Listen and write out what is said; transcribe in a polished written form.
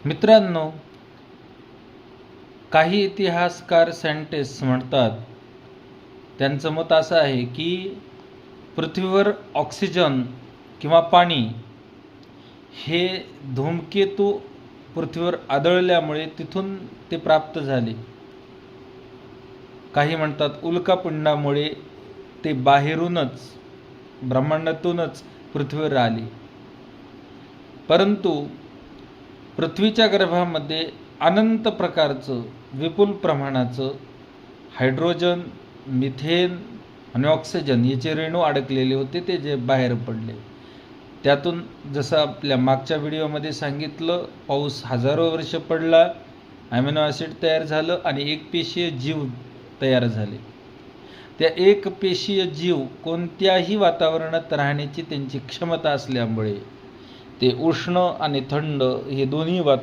मित्रांनो, काही इतिहासकार सायंटिस्ट म्हणतात, त्यांचं मत असं आहे की पृथ्वीवर ऑक्सिजन किंवा पाणी हे धूमकेतू पृथ्वीवर आदळल्यामुळे तिथून ते प्राप्त झाले. काही म्हणतात उल्कापिंडामुळे ते बाहेरूनच ब्रह्मांडातूनच पृथ्वीवर आले. परंतु पृथ्वीच्या गर्भामध्ये अनंत प्रकारचं विपुल प्रमाणाचं हायड्रोजन, मिथेन आणि ऑक्सिजन याचे रेणू अडकलेले होते, ते जे बाहेर पडले. त्यातून जसं आपल्या मागच्या व्हिडिओमध्ये सांगितलं, पाऊस हजारो वर्ष पडला, ॲमिनो ॲसिड तयार झालं आणि एकपेशीय जीव तयार झाले. त्या एकपेशीय जीव कोणत्याही वातावरणात राहण्याची त्यांची क्षमता असल्यामुळे ते उष्ण आणि थंड हे दोन्ही